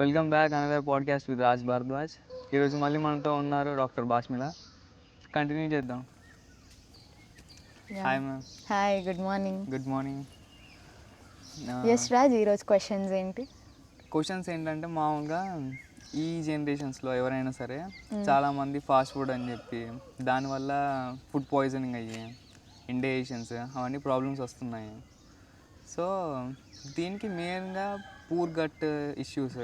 Welcome back another podcast with Raj Bharadwaj. ఈరోజు మళ్ళీ మనతో ఉన్నారు డాక్టర్ బాస్మిల. కంటిన్యూ చేద్దాం. Hi ma'am. Hi, good morning. Good morning. Yes Raj, ఈరోజు క్వశ్చన్స్ ఏంటి? క్వశ్చన్స్ ఏంటంటే మామూలుగా ఈ జనరేషన్స్లో ఎవరైనా సరే చాలామంది ఫాస్ట్ ఫుడ్ అని చెప్పి దానివల్ల ఫుడ్ పాయిజనింగ్ అయ్యి ఇండైజెషన్స్ అవన్నీ ప్రాబ్లమ్స్ వస్తున్నాయి. సో దీనికి మెయిన్గా పూర్ గట్ ఇష్యూస్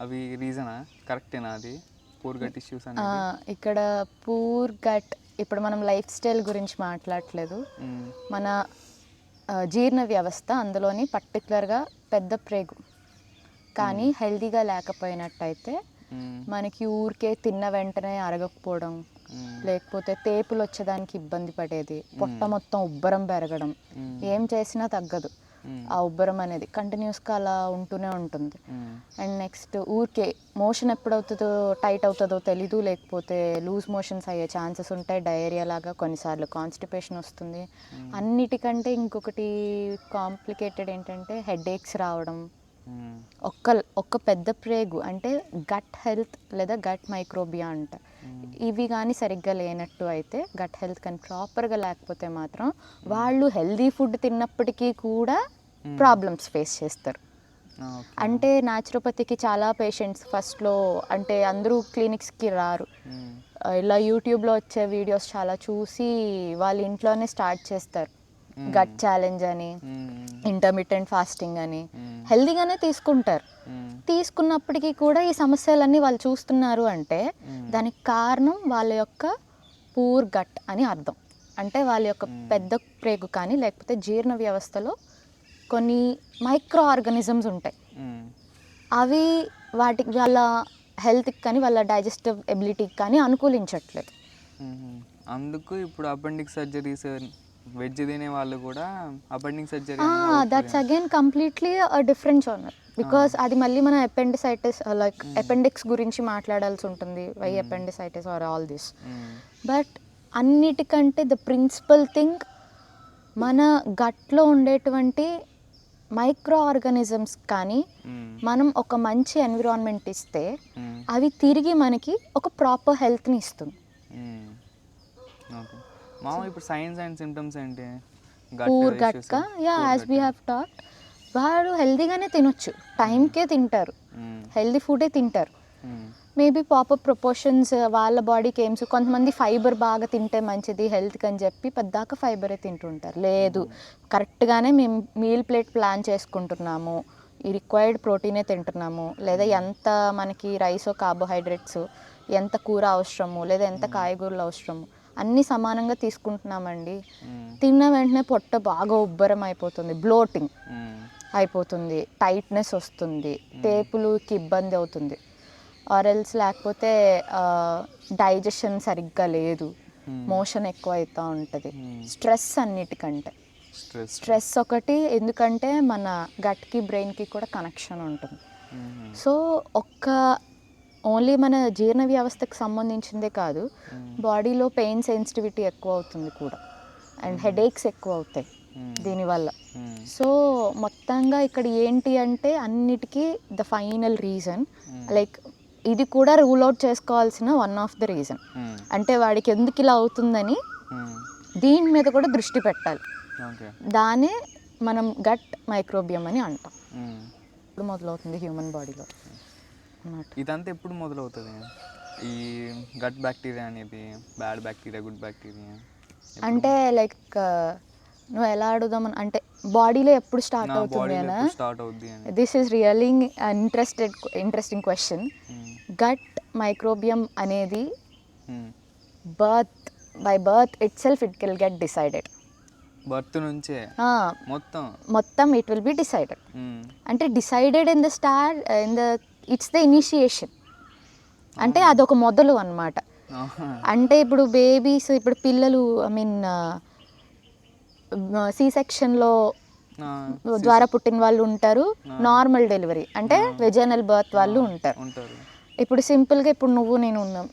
అవి రీజనా? కరెక్టేనా అది పూర్ గట్ ఇష్యూస్ అనేది? ఇక్కడ పూర్ గట్, ఇప్పుడు మనం లైఫ్ స్టైల్ గురించి మాట్లాడట్లేదు. మన జీర్ణ వ్యవస్థ, అందులోని పర్టికులర్గా పెద్ద ప్రేగు కానీ హెల్తీగా లేకపోయినట్టయితే మనకి ఊరికే తిన్న వెంటనే అరగకపోవడం, లేకపోతే తేపులు వచ్చేదానికి ఇబ్బంది పడేది, పొట్ట మొత్తం ఉబ్బరం పెరగడం, ఏం చేసినా తగ్గదు. ఆ ఉబ్బరం అనేది కంటిన్యూస్గా అలా ఉంటూనే ఉంటుంది. అండ్ నెక్స్ట్ ఊరికే మోషన్ ఎప్పుడవుతుందో టైట్ అవుతుందో తెలీదు, లేకపోతే లూజ్ మోషన్స్ అయ్యే ఛాన్సెస్ ఉంటాయి. డయేరియా లాగా కొన్నిసార్లు కాన్స్టిపేషన్ వస్తుంది. అన్నిటికంటే ఇంకొకటి కాంప్లికేటెడ్ ఏంటంటే హెడేక్స్ రావడం. ఒక్క పెద్ద ప్రేగు అంటే గట్ హెల్త్ లేదా గట్ మైక్రోబియా అంట, ఇవి కానీ సరిగ్గా లేనట్టు అయితే, గట్ హెల్త్ కానీ ప్రాపర్గా లేకపోతే మాత్రం వాళ్ళు హెల్దీ ఫుడ్ తిన్నప్పటికీ కూడా ప్రాబ్లమ్స్ ఫేస్ చేస్తారు. అంటే న్యాచురోపతికి చాలా పేషెంట్స్ ఫస్ట్లో, అంటే అందరూ క్లినిక్స్కి రారు, ఇలా యూట్యూబ్లో వచ్చే వీడియోస్ చాలా చూసి వాళ్ళ ఇంట్లోనే స్టార్ట్ చేస్తారు. గట్ ఛాలెంజ్ అని, ఇంటర్మిటెంట్ ఫాస్టింగ్ అని హెల్దీగానే తీసుకుంటారు. తీసుకున్నప్పటికీ కూడా ఈ సమస్యలన్నీ వాళ్ళు చూస్తున్నారు అంటే దానికి కారణం వాళ్ళ యొక్క పూర్ గట్ అని అర్థం. అంటే వాళ్ళ యొక్క పెద్ద ప్రేగు కానీ లేకపోతే జీర్ణ వ్యవస్థలో కొన్ని మైక్రో ఆర్గానిజమ్స్ ఉంటాయి. అవి వాటికి వాళ్ళ హెల్త్కి కానీ వాళ్ళ డైజెస్టివ్ ఎబిలిటీకి కానీ అనుకూలించట్లేదు. అందుకు ఇప్పుడు అపెండిక్స్ సర్జరీస్, వెజ్ తినే వాళ్ళు కూడా appendix surgery, that's again completely different genre. Because అది మళ్ళీ మన అపెండిసైటిస్, లైక్ అపెండిక్స్ గురించి మాట్లాడాల్సి ఉంటుంది, why appendicitis are all this. But అన్నిటికంటే ద ప్రిన్సిపల్ థింగ్, మన గట్లో ఉండేటువంటి మైక్రో ఆర్గానిజమ్స్ కానీ మనం ఒక మంచి ఎన్విరాన్మెంట్ ఇస్తే అవి తిరిగి మనకి ఒక ప్రాపర్ హెల్త్ని ఇస్తుంది. ఇప్పుడు సైన్స్ అండ్ సిమ్టమ్స్ ఏంటి? పూర్ గట్కా, యాజ్ వీ హ్యావ్ టాక్డ్, వాడు హెల్దీగానే తినొచ్చు, టైంకే తింటారు, హెల్దీ ఫుడే తింటారు. మేబీ పాపప్ ప్రపోర్షన్స్ వాళ్ళ బాడీకి ఎయిమ్స్. కొంతమంది ఫైబర్ బాగా తింటే మంచిది హెల్త్కి అని చెప్పి పెద్దాక ఫైబరే తింటుంటారు. లేదు, కరెక్ట్గానే మేము మీల్ ప్లేట్ ప్లాన్ చేసుకుంటున్నాము, ఈ రిక్వైర్డ్ ప్రోటీనే తింటున్నాము, లేదా ఎంత మనకి రైసో కార్బోహైడ్రేట్స్, ఎంత కూర అవసరము, లేదా ఎంత కాయగూరలు అవసరము, అన్నీ సమానంగా తీసుకుంటున్నామండి. తిన్న వెంటనే పొట్ట బాగా ఉబ్బరం అయిపోతుంది, బ్లోటింగ్ అయిపోతుంది, టైట్నెస్ వస్తుంది, తేపులుకి ఇబ్బంది అవుతుంది, ఆరెల్స్ లేకపోతే డైజెషన్ సరిగ్గా లేదు, మోషన్ ఎక్కువ అవుతూ ఉంటుంది. స్ట్రెస్, అన్నిటికంటే స్ట్రెస్ ఒకటి, ఎందుకంటే మన గట్కి బ్రెయిన్కి కూడా కనెక్షన్ ఉంటుంది. సో ఓన్లీ మన జీర్ణ వ్యవస్థకు సంబంధించిందే కాదు, బాడీలో పెయిన్ సెన్సిటివిటీ ఎక్కువ అవుతుంది కూడా, అండ్ హెడేక్స్ ఎక్కువ అవుతాయి దీనివల్ల. సో మొత్తంగా ఇక్కడ ఏంటి అంటే అన్నిటికీ ద ఫైనల్ రీజన్, లైక్ ఇది కూడా రూల్ అవుట్ చేసుకోవాల్సిన వన్ ఆఫ్ ద రీజన్, అంటే వాడికి ఎందుకు ఇలా అవుతుందని దీని మీద కూడా దృష్టి పెట్టాలి. దానే మనం గట్ మైక్రోబియం అని అంటాం. ఇప్పుడు మొదలవుతుంది హ్యూమన్ బాడీలో. ఇదంతా ఎప్పుడు మొదలవుతుంది ఈ గట్ బ్యాక్టీరియా అనేది? బ్యాడ్ బ్యాక్టీరియా, గుడ్ బ్యాక్టీరియా అంటే లైక్ నువ్వు ఎలా అడుగుదామని అంటే బాడీలో ఎప్పుడు స్టార్ట్ అవుతుంది అనా? This is really interesting question. Gut microbiome అనేది by birth itself it will get decided. Birth నుంచే మొత్తం ఇట్ విల్ బి డిసైడెడ్. అంటే decided in the it's the initiation, అంటే అదొక మొదలు అన్నమాట. అంటే ఇప్పుడు బేబీస్, ఇప్పుడు పిల్లలు, ఐ మీన్ సి సెక్షన్లో ద్వారా పుట్టిన వాళ్ళు ఉంటారు, నార్మల్ డెలివరీ అంటే వెజైనల్ బర్త్ వాళ్ళు ఉంటారు. ఇప్పుడు సింపుల్గా ఇప్పుడు నువ్వు నేను ఉన్నాం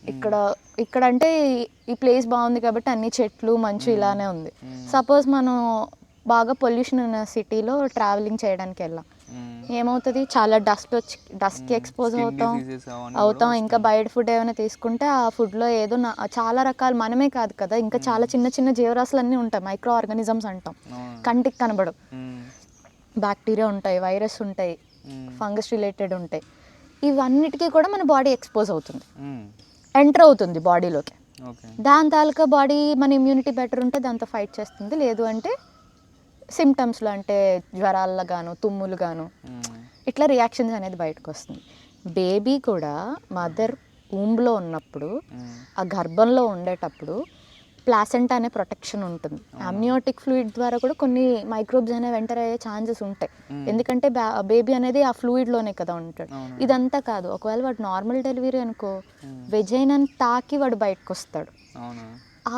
ఇక్కడ అంటే ఈ ప్లేస్ బాగుంది కాబట్టి అన్ని చెట్లు మంచు ఇలానే ఉంది. సపోజ్ మనం బాగా పొల్యూషన్ ఉన్న సిటీలో ట్రావెలింగ్ చేయడానికి వెళ్ళాం, ఏమవుతుంది, చాలా డస్ట్కి ఎక్స్పోజ్ అవుతాం. ఇంకా బయట ఫుడ్ ఏమైనా తీసుకుంటే ఆ ఫుడ్లో ఏదో చాలా రకాలు, మనమే కాదు కదా, ఇంకా చాలా చిన్న చిన్న జీవరాశులు అన్నీ ఉంటాయి, మైక్రో ఆర్గానిజమ్స్ అంటాం, కంటికి కనబడవు. బ్యాక్టీరియా ఉంటాయి, వైరస్ ఉంటాయి, ఫంగస్ రిలేటెడ్ ఉంటాయి. ఇవన్నిటికీ కూడా మన బాడీ ఎక్స్పోజ్ అవుతుంది, ఎంటర్ అవుతుంది బాడీలోకి. దాని తాలూకా బాడీ మన ఇమ్యూనిటీ బెటర్ ఉంటే దాంతో ఫైట్ చేస్తుంది, లేదు అంటే సిమ్టమ్స్లో అంటే జ్వరాల్లో గాను, తుమ్ములు గాను, ఇట్లా రియాక్షన్స్ అనేది బయటకు వస్తుంది. బేబీ కూడా మదర్ ఊంబ్లో ఉన్నప్పుడు, ఆ గర్భంలో ఉండేటప్పుడు ప్లాసెంటా అనే ప్రొటెక్షన్ ఉంటుంది. అమ్నియోటిక్ ఫ్లూయిడ్ ద్వారా కూడా కొన్ని మైక్రోబ్స్ అనేవి ఎంటర్ అయ్యే ఛాన్సెస్ ఉంటాయి, ఎందుకంటే బేబీ అనేది ఆ ఫ్లూయిడ్లోనే కదా ఉంటాడు. ఇదంతా కాదు, ఒకవేళ వాడు నార్మల్ డెలివరీ అనుకో, వెజైనాని తాకి వాడు బయటకు వస్తాడు,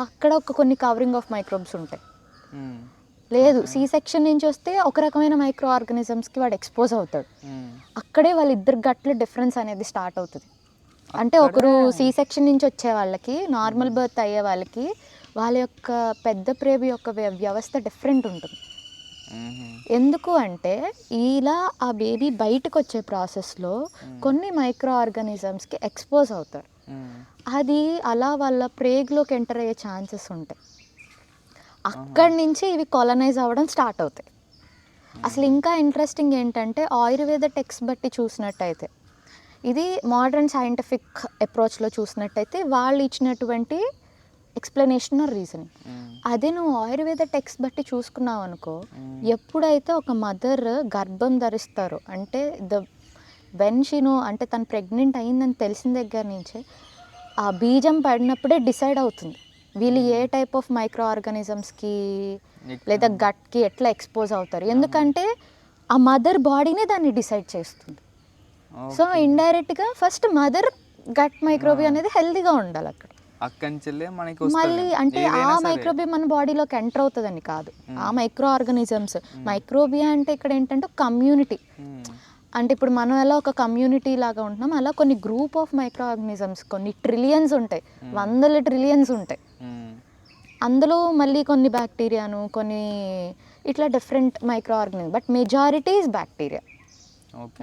అక్కడ కొన్ని కవరింగ్ ఆఫ్ మైక్రోబ్స్ ఉంటాయి. లేదు, సి సెక్షన్ నుంచి వస్తే ఒక రకమైన మైక్రో ఆర్గానిజమ్స్కి వాడు ఎక్స్పోజ్ అవుతాడు, అక్కడే వాళ్ళిద్దరి గట్ల డిఫరెన్స్ అనేది స్టార్ట్ అవుతుంది. అంటే ఒకరు సి సెక్షన్ నుంచి వచ్చే వాళ్ళకి, నార్మల్ బర్త్ అయ్యే వాళ్ళకి, వాళ్ళ యొక్క పెద్ద ప్రేగు యొక్క వ్యవస్థ డిఫరెంట్ ఉంటుంది. ఎందుకు అంటే ఇలా ఆ బేబీ బయటకు వచ్చే ప్రాసెస్లో కొన్ని మైక్రో ఆర్గానిజమ్స్కి ఎక్స్పోజ్ అవుతారు, అది అలా వాళ్ళ ప్రేగ్లోకి ఎంటర్ అయ్యే ఛాన్సెస్ ఉంటాయి. అక్కడి నుంచి ఇవి కాలనైజ్ అవ్వడం స్టార్ట్ అవుతాయి. అసలు ఇంకా ఇంట్రెస్టింగ్ ఏంటంటే ఆయుర్వేద టెక్స్ట్ బట్టి చూసినట్టయితే, ఇది మోడర్న్ సైంటిఫిక్ అప్రోచ్లో చూసినట్టయితే వాళ్ళు ఇచ్చినటువంటి ఎక్స్ప్లెనేషన్ రీజన్. అదే నువ్వు ఆయుర్వేద టెక్స్ట్ బట్టి చూసుకున్నావు అనుకో, ఎప్పుడైతే ఒక మదర్ గర్భం ధరిస్తారో, అంటే అంటే తను ప్రెగ్నెంట్ అయిందని తెలిసిన దగ్గర నుంచే ఆ బీజం పడినప్పుడే డిసైడ్ అవుతుంది వీళ్ళు ఏ టైప్ ఆఫ్ మైక్రో ఆర్గానిజమ్స్కి లేదా గట్కి ఎట్లా ఎక్స్పోజ్ అవుతారు, ఎందుకంటే ఆ మదర్ బాడీనే దాన్ని డిసైడ్ చేస్తుంది. సో ఇండైరెక్ట్గా ఫస్ట్ మదర్ గట్ మైక్రోబియం అనేది హెల్తీగా ఉండాలి అక్కడ, మళ్ళీ అంటే ఆ మైక్రోబియం మన బాడీలోకి ఎంటర్ అవుతుందని కాదు, ఆ మైక్రో ఆర్గానిజమ్స్. మైక్రోబియా అంటే ఇక్కడ ఏంటంటే కమ్యూనిటీ, అంటే ఇప్పుడు మనం ఎలా ఒక కమ్యూనిటీ లాగా ఉంటున్నాం, అలా కొన్ని గ్రూప్ ఆఫ్ మైక్రో ఆర్గానిజమ్స్, కొన్ని ట్రిలియన్స్ ఉంటాయి, వందల ట్రిలియన్స్ ఉంటాయి. అందులో మళ్ళీ కొన్ని బ్యాక్టీరియాను, కొన్ని ఇట్లా different micro organism, but majority is bacteria.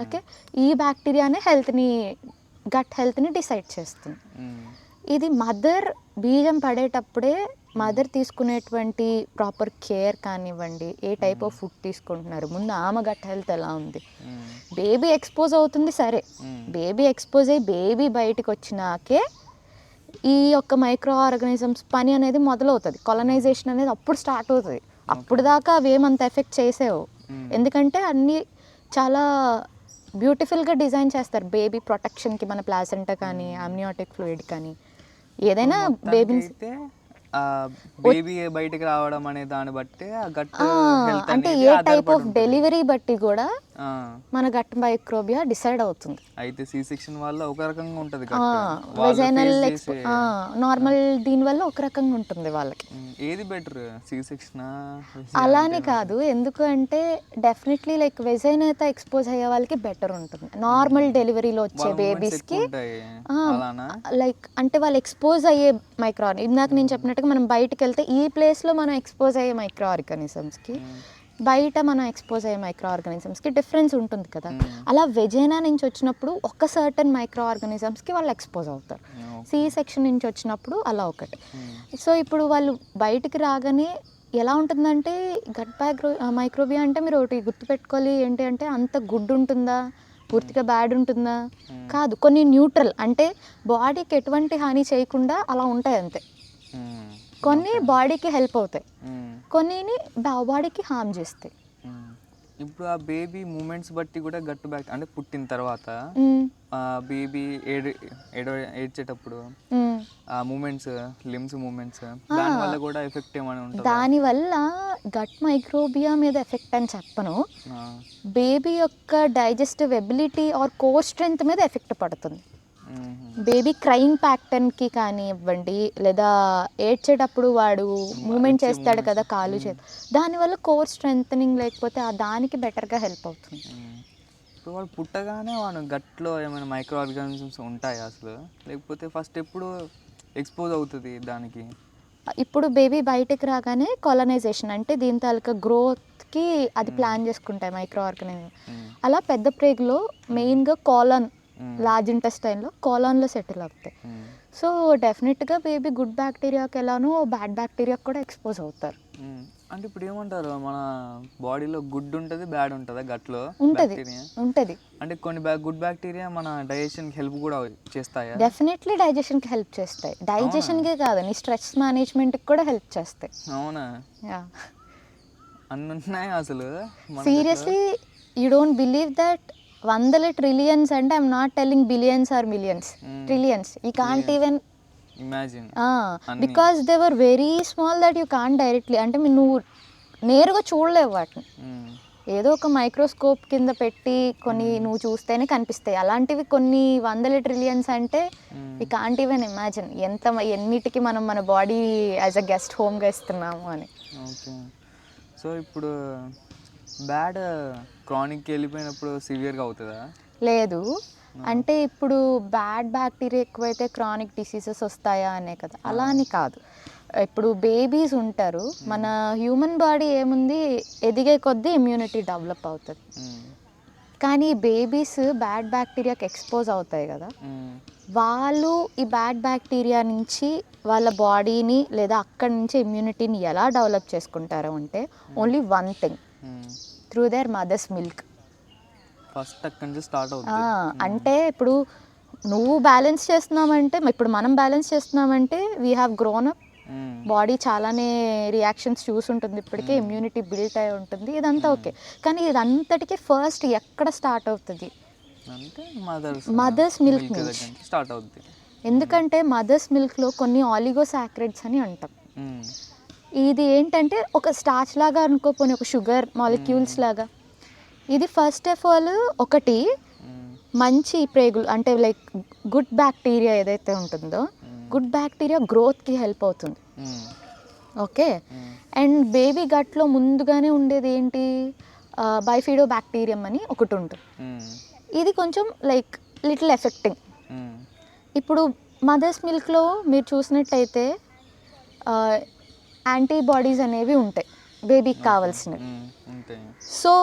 Okay, ఈ బ్యాక్టీరియానే గట్ హెల్త్ని డిసైడ్ చేస్తుంది. ఇది మదర్ బీజం పడేటప్పుడే మదర్ తీసుకునేటువంటి ప్రాపర్ కేర్ కానివ్వండి, ఏ టైప్ ఆఫ్ ఫుడ్ తీసుకుంటున్నారు, ముందు ఆమె గట్ హెల్త్ ఎలా ఉంది, బేబీ ఎక్స్పోజ్ అవుతుంది సరే, బేబీ ఎక్స్పోజ్ అయ్యి బేబీ బయటకు వచ్చినాకే ఈ యొక్క మైక్రో ఆర్గానిజమ్స్ పని అనేది మొదలవుతుంది, కాలనైజేషన్ అనేది అప్పుడు స్టార్ట్ అవుతుంది. అప్పుడు దాకా అవి ఏమంత ఎఫెక్ట్ చేసేవు, ఎందుకంటే అన్నీ చాలా బ్యూటిఫుల్గా డిజైన్ చేస్తారు బేబీ ప్రొటెక్షన్కి. మన ప్లాసెంటా కానీ, అమ్నియోటిక్ ఫ్లూయిడ్ కానీ, ఏదైనా బేబీ బేబీ బయటికి రావడం అనే దాన్ని బట్టి అంటే ఏ టైప్ ఆఫ్ డెలివరీ బట్టి కూడా మన గట్ మైక్రోబియా డిసైడ్ అవుతుంది. అయితే సి సెక్షన్ వల్ల ఒక రకంగా ఉంటుంది, వెజైనల్ నార్మల్ దీని వల్ల ఒక రకంగా ఉంటుంది వాళ్ళకి. ఏది బెటర్, సి సెక్షన్ అలానే కాదు, ఎందుకు అంటే డెఫినెట్లీ లైక్ వెజైనా ఎక్స్పోజ్ అయ్యే వాళ్ళకి బెటర్ ఉంటుంది. నార్మల్ డెలివరీలో వచ్చే బేబీస్కి లైక్ అంటే వాళ్ళు ఎక్స్పోజ్ అయ్యే మైక్రో, ఇందాక నేను చెప్పినట్టుగా మనం బయటకు వెళ్తే ఈ ప్లేస్లో మనం ఎక్స్పోజ్ అయ్యే మైక్రో ఆర్గానిజమ్స్కి, బయట మనం ఎక్స్పోజ్ అయ్యే మైక్రో ఆర్గానిజమ్స్కి డిఫరెన్స్ ఉంటుంది కదా. అలా వెజైనా నుంచి వచ్చినప్పుడు ఒక సర్టన్ మైక్రో ఆర్గానిజమ్స్కి వాళ్ళు ఎక్స్పోజ్ అవుతారు, సి సెక్షన్ నుంచి వచ్చినప్పుడు అలా ఒకటి. సో ఇప్పుడు వాళ్ళు బయటికి రాగానే ఎలా ఉంటుందంటే గట్ మైక్రోబియా అంటే మీరు ఒకటి గుర్తుపెట్టుకోవాలి, ఏంటి అంటే అంత గుడ్ ఉంటుందా, పూర్తిగా బ్యాడ్ ఉంటుందా కాదు, కొన్ని న్యూట్రల్, అంటే బాడీకి ఎటువంటి హాని చేయకుండా అలా ఉంటాయి అంతే. కొన్ని బాడీకి హెల్ప్ అవుతాయి, కొన్ని బాడీకి హార్మ్ చేస్తాయి. ఇప్పుడు ఆ బేబీ మూమెంట్స్ బట్టి కూడా గట్టు బ్యాక్, అంటే పుట్టిన తర్వాత బేబీ ఏడ్చేటప్పుడు ఆ మూమెంట్స్, లిమ్స్ మూమెంట్స్, దానివల్ల కూడా ఎఫెక్ట్ ఏమైనా ఉంటుంది? దానివల్ల గట్ మైక్రోబియా మీద ఎఫెక్ట్ అని చెప్పను, బేబీ యొక్క digestive ability or core strength మీద ఎఫెక్ట్ పడుతుంది. బేబీ క్రైయింగ్ ప్యాటర్న్కి కానివ్వండి, లేదా ఏడ్చేటప్పుడు వాడు మూమెంట్ చేస్తాడు కదా కాలు చేతి, దానివల్ల కోర్ స్ట్రెంథనింగ్ లేకపోతే దానికి బెటర్గా హెల్ప్ అవుతుంది. ఇప్పుడు వాడు పుట్టగానే వాడు గట్లో ఏమైనా మైక్రో ఆర్గానిజమ్స్ ఉంటాయి అసలు, లేకపోతే ఫస్ట్ ఎప్పుడు ఎక్స్పోజ్ అవుతుంది దానికి? ఇప్పుడు బేబీ బయటకు రాగానే కాలనైజేషన్, అంటే దీని తాలూకా గ్రోత్ గ్రోత్కి అది ప్లాన్ చేసుకుంటాయి మైక్రో ఆర్గానిజం. అలా పెద్ద ప్రేగులో మెయిన్గా కాలాన్, లార్జ్ ఇంటెస్టైన్లో కాలాన్లో సెటిల్ అవుతాయి. సో డెఫినెట్గా బేబీ గుడ్ బ్యాక్టీరియాకి ఎలానో బ్యాడ్ బ్యాక్టీరియాకి కూడా ఎక్స్పోజ్ అవుతారు. అంటే ఇప్పుడు ఏమంటారు, మన బాడీలో గుడ్ ఉంటుంది, బ్యాడ్ ఉంటుందా గట్లో? ఉంటుంది. అంటే కొన్ని గుడ్ బ్యాక్టీరియా మన డైజెషన్కి హెల్ప్ కూడా చేస్తాయా? డెఫినెట్లీ డైజెషన్కి హెల్ప్ చేస్తాయి. డైజెషన్కే కాదు, నీ స్ట్రెస్ మేనేజ్మెంట్కి కూడా హెల్ప్ చేస్తాయి. అవునా? అన్ని ఉన్నాయి అసలు. Seriously you don't believe that వందల ట్రిలియన్స్ అంటే I'm not telling billions or millions, trillions. You can't even imagine, because they were very small that you can't directly, అంటే నువ్వు నేరుగా చూడలేవు వాటిని. ఏదో ఒక మైక్రోస్కోప్ కింద పెట్టి కొన్ని నువ్వు చూస్తేనే కనిపిస్తాయి. అలాంటివి కొన్ని వందల ట్రిలియన్స్ అంటే యూ కాంట్ ఈవెన్ ఇమాజిన్ ఎన్నిటికి మనం మన బాడీ యాజ్ అ గెస్ట్ హోమ్గా ఇస్తున్నాము అని. ఓకే. సో ఇప్పుడు బ్యాడ్ క్రానిక్కి వెళ్ళిపోయినప్పుడు సివియర్గా అవుతుందా? లేదు, అంటే ఇప్పుడు బ్యాడ్ బ్యాక్టీరియా ఎక్కువైతే క్రానిక్ డిసీజెస్ వస్తాయా అనే కదా, అలా అని కాదు. ఇప్పుడు బేబీస్ ఉంటారు, మన హ్యూమన్ బాడీ ఏముంది, ఎదిగే కొద్దీ ఇమ్యూనిటీ డెవలప్ అవుతుంది. కానీ బేబీస్ బ్యాడ్ బ్యాక్టీరియాకి ఎక్స్పోజ్ అవుతాయి కదా, వాళ్ళు ఈ బ్యాడ్ బ్యాక్టీరియా నుంచి వాళ్ళ బాడీని లేదా అక్కడి నుంచి ఇమ్యూనిటీని ఎలా డెవలప్ చేసుకుంటారు అంటే only one thing, through there mothers milk. First అక్కడి నుంచి స్టార్ట్ అవుతుంది. అంటే ఇప్పుడు నువ్వు బ్యాలెన్స్ చేస్తున్నామంటే, ఇప్పుడు మనం బ్యాలెన్స్ చేస్తున్నామంటే we have grown up, body చాలానే రియాక్షన్స్ చూసుంటుంది, ఇప్పటికే ఇమ్యూనిటీ బిల్ట్ అయి ఉంటుంది, ఇదంతా ఓకే. కానీ ఇదంతటికీ ఫస్ట్ ఎక్కడ స్టార్ట్ అవుతుంది అంటే మదర్స్ మిల్క్ నుంచి స్టార్ట్ అవుతుంది. ఎందుకంటే మదర్స్ మిల్క్లో కొన్ని ఆలిగోసాక్రైడ్స్ అని అంటాం. ఇది ఏంటంటే ఒక స్టార్చ్ లాగా అనుకోపోని, ఒక షుగర్ మాలిక్యూల్స్ లాగా. ఇది ఫస్ట్ ఆఫ్ ఆల్ ఒకటి మంచి ప్రేగులు అంటే లైక్ గుడ్ బ్యాక్టీరియా ఏదైతే ఉంటుందో, గుడ్ బ్యాక్టీరియా గ్రోత్కి హెల్ప్ అవుతుంది. ఓకే. అండ్ బేబీ గట్లో ముందుగానే ఉండేది ఏంటి, బైఫిడో బ్యాక్టీరియం అని ఒకటి ఉంటుంది. ఇది కొంచెం లైక్ లిటిల్ ఎఫెక్టింగ్. ఇప్పుడు మదర్స్ మిల్క్లో మీరు చూసినట్టయితే యాంటీబాడీస్ అనేవి ఉంటాయి బేబీకి కావాల్సినవి. సో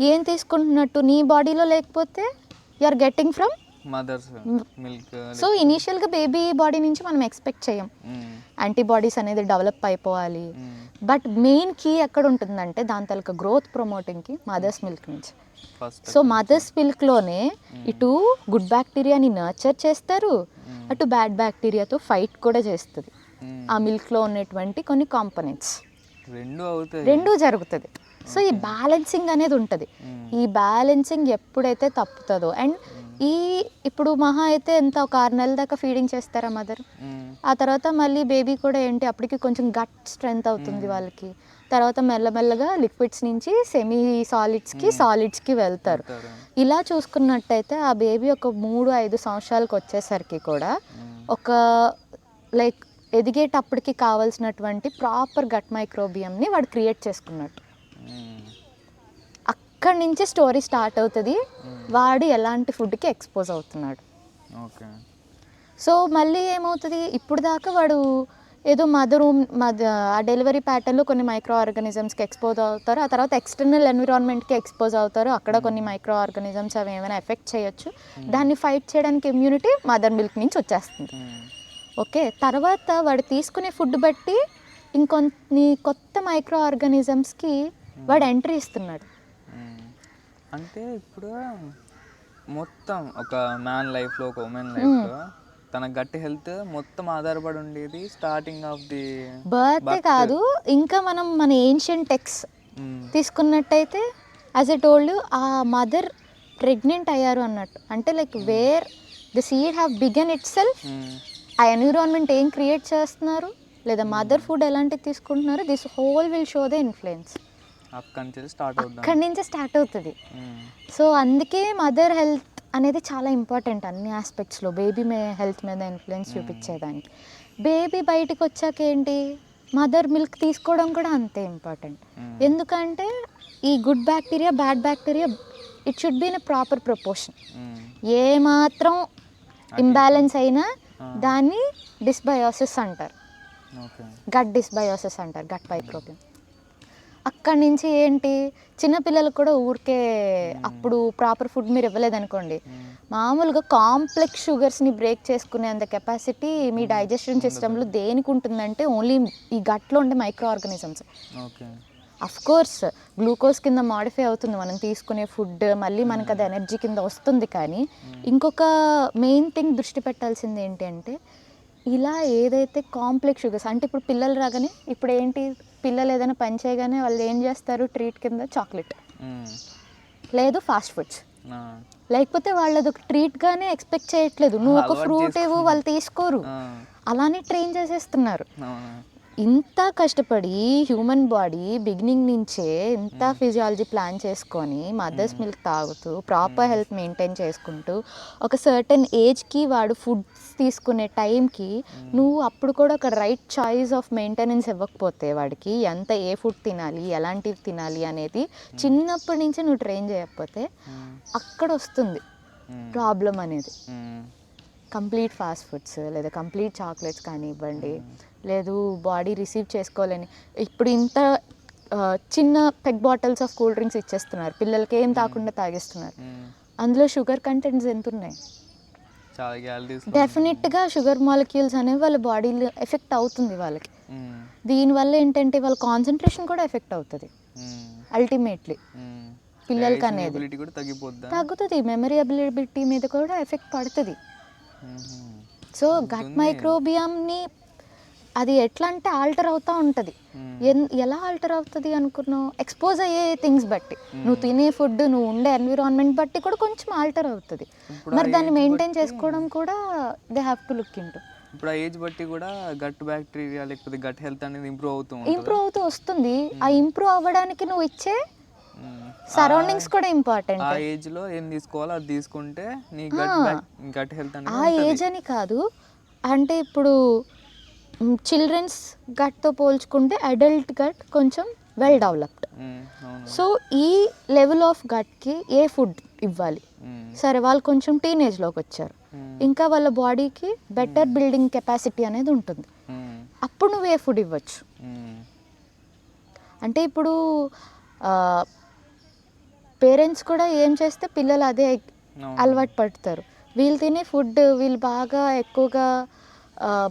ఏం తీసుకుంటున్నట్టు నీ బాడీలో లేకపోతే you are getting from mother's milk. So ఇనీషియల్గా బేబీ బాడీ నుంచి మనం ఎక్స్పెక్ట్ చేయం యాంటీబాడీస్ అనేది డెవలప్ అయిపోవాలి. బట్ మెయిన్ కీ ఎక్కడ ఉంటుందంటే దాని తాలూకా గ్రోత్ ప్రమోటింగ్కి మదర్స్ మిల్క్ నుంచి. సో మదర్స్ మిల్క్లోనే ఇటు గుడ్ బ్యాక్టీరియాని నర్చర్ చేస్తారు, అటు బ్యాడ్ బ్యాక్టీరియాతో ఫైట్ కూడా చేస్తుంది. ఆ మిల్క్లో ఉన్నటువంటి కొన్ని కాంపోనెంట్స్ రెండు జరుగుతుంది. సో ఈ బ్యాలెన్సింగ్ అనేది ఉంటుంది. ఈ బ్యాలెన్సింగ్ ఎప్పుడైతే తప్పుతుందో, అండ్ ఇప్పుడు మహా అయితే ఎంత ఒక 6 నెలల దాకా ఫీడింగ్ చేస్తారా మదర్, ఆ తర్వాత మళ్ళీ బేబీ కూడా ఏంటి అప్పటికి కొంచెం గట్ స్ట్రెంత్ అవుతుంది వాళ్ళకి, తర్వాత మెల్లమెల్లగా లిక్విడ్స్ నుంచి సెమీ సాలిడ్స్కి వెళ్తారు. ఇలా చూసుకున్నట్టయితే ఆ బేబీ ఒక 3-5 సంవత్సరాలకు వచ్చేసరికి కూడా ఒక లైక్ ఎదిగేటప్పటికి కావాల్సినటువంటి ప్రాపర్ గట్ మైక్రోబియంని వాడు క్రియేట్ చేసుకున్నట్టు. అక్కడి నుంచి స్టోరీ స్టార్ట్ అవుతుంది, వాడు ఎలాంటి ఫుడ్కి ఎక్స్పోజ్ అవుతున్నాడు. సో మళ్ళీ ఏమవుతుంది, ఇప్పుడు దాకా వాడు ఏదో ఆ డెలివరీ ప్యాటర్న్లో కొన్ని మైక్రో ఆర్గానిజమ్స్కి ఎక్స్పోజ్ అవుతారు, ఆ తర్వాత ఎక్స్టర్నల్ ఎన్విరాన్మెంట్కి ఎక్స్పోజ్ అవుతారు, అక్కడ కొన్ని మైక్రో ఆర్గానిజమ్స్ అవి ఏమైనా ఎఫెక్ట్ చేయొచ్చు, దాన్ని ఫైట్ చేయడానికి ఇమ్యూనిటీ మదర్ మిల్క్ నుంచి వచ్చేస్తుంది. ఓకే. తర్వాత వాడు తీసుకునే ఫుడ్ బట్టి ఇంకొన్ని కొత్త మైక్రో ఆర్గానిజమ్స్కి వాడు ఎంట్రీ ఇస్తున్నాడు. అంటే ఇప్పుడు మొత్తం ఒక మ్యాన్ లైఫ్లో, ఒక ఉమెన్ లైఫ్లో తన గట్టి హెల్త్ మొత్తం ఆధారపడి ఉండేది స్టార్టింగ్ ఆఫ్ ది బర్త్ కాదు, ఇంకా మనం మన ఏన్షియంట్ టెక్స్ తీసుకున్నట్టయితే యాజ్ ఎ టోల్డ్ యూ, ఆ మదర్ ప్రెగ్నెంట్ అయ్యారు అన్నట్టు, అంటే like where the seed have began it self, ఆ ఎన్విరాన్మెంట్ ఏం క్రియేట్ చేస్తున్నారు లేదా మదర్ ఫుడ్ ఎలాంటివి తీసుకుంటున్నారు, this whole will show the influence. అక్కడి నుంచే స్టార్ట్ అవుతుంది. సో అందుకే మదర్ హెల్త్ అనేది చాలా ఇంపార్టెంట్ అన్ని ఆస్పెక్ట్స్లో, బేబీ హెల్త్ మీద ఇన్ఫ్లుయెన్స్ చూపించేదానికి. బేబీ బయటకు వచ్చాక ఏంటి, మదర్ మిల్క్ తీసుకోవడం కూడా అంతే ఇంపార్టెంట్. ఎందుకంటే ఈ good bacteria bad bacteria it should be in a proper proportion. ఏ మాత్రం ఇంబ్యాలెన్స్ అయినా దాన్ని డిస్బయోసిస్ అంటారు, గట్ డిస్బయోసిస్ అంటారు, గట్ మైక్రోబియం. అక్కడి నుంచి ఏంటి చిన్నపిల్లలకు కూడా ఊరికే అప్పుడు ప్రాపర్ ఫుడ్ మీరు ఇవ్వలేదనుకోండి, మామూలుగా కాంప్లెక్స్ షుగర్స్ని బ్రేక్ చేసుకునేంత కెపాసిటీ మీ డైజెషన్ సిస్టంలో దేనికి ఉంటుందంటే ఓన్లీ ఈ గట్లో ఉండే micro organisms. Okay. Of course glucose కింద మాడిఫై అవుతుంది మనం తీసుకునే ఫుడ్, మళ్ళీ మనకు అది ఎనర్జీ కింద వస్తుంది. కానీ ఇంకొక మెయిన్ థింగ్ దృష్టి పెట్టాల్సింది ఏంటి అంటే, ఇలా ఏదైతే కాంప్లెక్స్ షుగర్స్ అంటే ఇప్పుడు పిల్లలు రాగానే ఇప్పుడు ఏంటి పిల్లలు ఏదైనా పని చేయగానే వాళ్ళు ఏం చేస్తారు, ట్రీట్ కింద చాక్లెట్ లేదు ఫాస్ట్ ఫుడ్స్, లేకపోతే వాళ్ళు అదొక ట్రీట్గానే ఎక్స్పెక్ట్ చేయట్లేదు. నువ్వు ఒక ఫ్రూట్ ఇవ్వు వాళ్ళు తీసుకోరు, అలానే ట్రైన్ చేసేస్తున్నారు. ఇంత కష్టపడి హ్యూమన్ బాడీ బిగినింగ్ నుంచే ఇంత ఫిజియాలజీ ప్లాన్ చేసుకొని మదర్స్ మిల్క్ తాగుతూ ప్రాపర్ హెల్త్ మెయింటైన్ చేసుకుంటూ ఒక సర్టెన్ ఏజ్కి వాడు ఫుడ్స్ తీసుకునే టైంకి నువ్వు అప్పుడు కూడా ఒక రైట్ చాయిస్ ఆఫ్ మెయింటెనెన్స్ ఇవ్వకపోతే వాడికి ఎంత ఏ ఫుడ్ తినాలి ఎలాంటివి తినాలి అనేది చిన్నప్పటి నుంచే నువ్వు ట్రైన్ చేయకపోతే అక్కడ వస్తుంది ప్రాబ్లం అనేది. కంప్లీట్ ఫాస్ట్ ఫుడ్స్ లేదా కంప్లీట్ చాక్లెట్స్ కానివ్వండి, లేదు బాడీ రిసీవ్ చేసుకోవాలని ఇప్పుడు ఇంత చిన్న peg bottles of cool drinks ఇచ్చేస్తున్నారు, పిల్లలకి ఏం తాకుండా తాగిస్తున్నారు. అందులో షుగర్ కంటెంట్స్ ఎంత ఉన్నాయి? డెఫినెట్గా షుగర్ మాలిక్యూల్స్ అనేవి వాళ్ళ బాడీలో ఎఫెక్ట్ అవుతుంది వాళ్ళకి. దీనివల్ల ఏంటంటే వాళ్ళ కాన్సన్ట్రేషన్ కూడా ఎఫెక్ట్ అవుతుంది అల్టిమేట్లీ పిల్లలకి అనేది తగ్గుతుంది, మెమరీ అబిలిటీ మీద కూడా ఎఫెక్ట్ పడుతుంది. సో గట్ మైక్రోబియంని అది ఎట్లా అంటే ఆల్టర్ అవుతూ ఉంటుంది. ఎలా ఆల్టర్ అవుతుంది అనుకున్నావు? ఎక్స్పోజ్ అయ్యే థింగ్స్ బట్టి, నువ్వు తినే ఫుడ్, నువ్వు ఉండే ఎన్విరాన్మెంట్ బట్టి కూడా కొంచెం ఆల్టర్ అవుతుంది. మరి దాన్ని మెయింటైన్ చేసుకోవడం కూడా they have to look into. ఇప్పుడు ఆ ఏజ్ బట్టి కూడా గట్ బ్యాక్టీరియా లేకపోతే గట్ హెల్త్ అనేది ఇంప్రూవ్ అవుతూ వస్తుంది. ఆ ఇంప్రూవ్ అవ్వడానికి నువ్వు ఇచ్చే సరౌండింగ్స్ కూడా ఇంపార్టెంట్. ఆ ఏజ్ లో ఏం తీసుకోవాలో అది తీసుకుంటే నీ గట్ హెల్త్ అనేది. ఆ ఏజ్ అని కాదు, అంటే ఇప్పుడు చిల్డ్రన్స్ గట్తో పోల్చుకుంటే అడల్ట్ గట్ కొంచెం వెల్ డెవలప్డ్. సో ఈ లెవెల్ ఆఫ్ గట్కి ఏ ఫుడ్ ఇవ్వాలి? సరే వాళ్ళు కొంచెం టీనేజ్లోకి వచ్చారు, ఇంకా వాళ్ళ బాడీకి బెటర్ బిల్డింగ్ కెపాసిటీ అనేది ఉంటుంది, అప్పుడు నువ్వు ఏ ఫుడ్ ఇవ్వచ్చు? అంటే ఇప్పుడు పేరెంట్స్ కూడా ఏం చేస్తే పిల్లలు అదే అలవాటు పడతారు. వీళ్ళు తినే ఫుడ్ వీళ్ళు బాగా ఎక్కువగా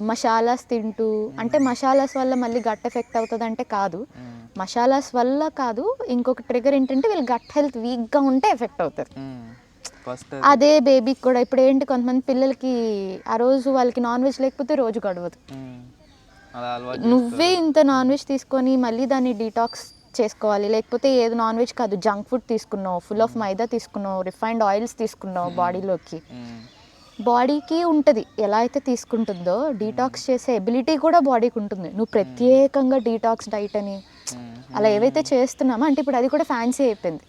మసాలాస్ తింటూ, అంటే మసాలాస్ వల్ల మళ్ళీ గట్ ఎఫెక్ట్ అవుతుంది అంటే కాదు, మసాలాస్ వల్ల కాదు, ఇంకొక ట్రిగర్ ఏంటంటే వీళ్ళు గట్ హెల్త్ వీక్గా ఉంటే ఎఫెక్ట్ అవుతారు. అదే బేబీకి కూడా ఇప్పుడు ఏంటి కొంతమంది పిల్లలకి ఆ రోజు వాళ్ళకి నాన్ వెజ్ లేకపోతే రోజు గడవదు. నువ్వే ఇంత నాన్ వెజ్ తీసుకొని మళ్ళీ దాన్ని డీటాక్స్ చేసుకోవాలి, లేకపోతే ఏది నాన్ వెజ్ కాదు జంక్ ఫుడ్ తీసుకున్నావు, ఫుల్ ఆఫ్ మైదా తీసుకున్నావు, రిఫైన్డ్ ఆయిల్స్ తీసుకున్నావు, బాడీలోకి బాడీకి ఉంటుంది ఎలా అయితే తీసుకుంటుందో డీటాక్స్ చేసే ఎబిలిటీ కూడా బాడీకి ఉంటుంది. నువ్వు ప్రత్యేకంగా డీటాక్స్ డైట్ అని అలా ఏవైతే చేస్తున్నామో అంటే ఇప్పుడు అది కూడా ఫ్యాన్సీ అయిపోయింది.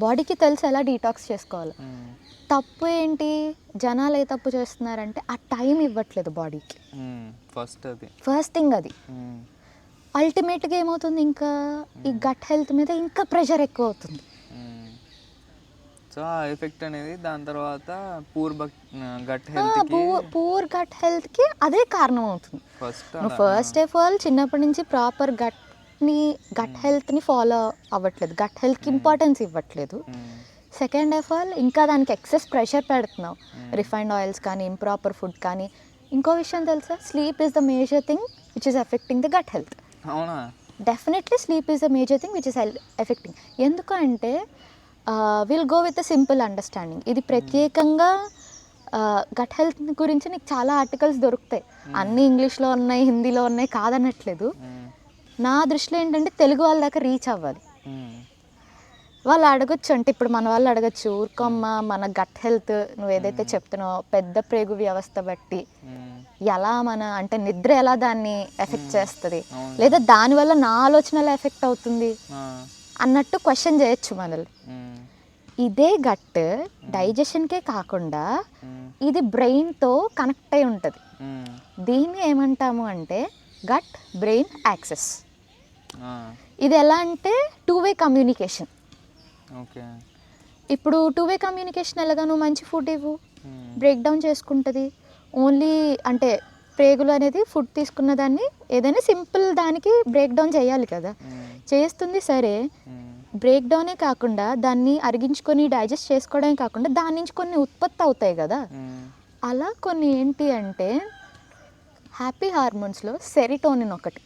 బాడీకి తెలుసు ఎలా డీటాక్స్ చేసుకోవాలి. తప్పు ఏంటి, జనాలు ఏ తప్పు చేస్తున్నారంటే ఆ టైం ఇవ్వట్లేదు బాడీకి. ఫస్ట్ థింగ్ అది. అల్టిమేట్గా ఏమవుతుంది, ఇంకా ఈ గట్ హెల్త్ మీద ఇంకా ప్రెషర్ ఎక్కువ అవుతుంది. సో ఆ ఎఫెక్ట్ అనేది దాని తర్వాత పూర్ గట్ హెల్త్కి అదే కారణం అవుతుంది. ఫస్ట్ ఆఫ్ ఆల్ చిన్నప్పటి నుంచి ప్రాపర్ గట్ హెల్త్ని ఫాలో అవ్వట్లేదు, గట్ హెల్త్కి ఇంపార్టెన్స్ ఇవ్వట్లేదు. సెకండ్ ఆఫ్ ఆల్ ఇంకా దానికి ఎక్సెస్ ప్రెషర్ పెడుతున్నావు, రిఫైన్డ్ ఆయిల్స్ కానీ ఇంప్రాపర్ ఫుడ్ కానీ. ఇంకో విషయం తెలుసా, sleep is the major thing which is affecting the gut health. Definitely sleep is the major thing which is affecting. ఎందుకంటే will go with the simple understanding. ఇది ప్రత్యేకంగా gut health గురించి నీకు చాలా ఆర్టికల్స్ దొరుకుతాయి, అన్నీ ఇంగ్లీష్లో ఉన్నాయి, హిందీలో ఉన్నాయి, కాదనట్లేదు. నా దృష్టిలో ఏంటంటే తెలుగు వాళ్ళ దాకా రీచ్ అవ్వాలి. వాళ్ళు అడగచ్చు, అంటే ఇప్పుడు మన వాళ్ళు అడగచ్చు, ఊరుకోమ్మ మన గట్ హెల్త్ నువ్వు ఏదైతే చెప్తున్నావో పెద్ద ప్రేగు వ్యవస్థ బట్టి ఎలా అంటే నిద్ర ఎలా దాన్ని ఎఫెక్ట్ చేస్తుంది, లేదా దానివల్ల నా ఆలోచన ఎలా ఎఫెక్ట్ అవుతుంది అన్నట్టు క్వశ్చన్ చేయొచ్చు మనల్ని. ఇదే గట్ డైజెషన్కే కాకుండా ఇది బ్రెయిన్తో కనెక్ట్ అయి ఉంటుంది. దీన్ని ఏమంటాము అంటే గట్ బ్రెయిన్ యాక్సెస్. ఇది ఎలా అంటే టూ-వే కమ్యూనికేషన్. ఇప్పుడు టూ-వే కమ్యూనికేషన్ ఎలాగా, నువ్వు మంచి ఫుడ్ ఇవ్వు బ్రేక్ డౌన్ చేసుకుంటుంది. ఓన్లీ అంటే ప్రేగులు అనేది ఫుడ్ తీసుకున్న దాన్ని ఏదైనా సింపుల్ దానికి బ్రేక్ డౌన్ చేయాలి కదా, చేస్తుంది సరే. బ్రేక్ డౌనే కాకుండా దాన్ని అరిగించుకొని డైజెస్ట్ చేసుకోవడమే కాకుండా దాని నుంచి కొన్ని ఉత్పత్తి అవుతాయి కదా. అలా కొన్ని ఏంటి అంటే హ్యాపీ హార్మోన్స్లో సెరిటోనిన్ ఒకటి.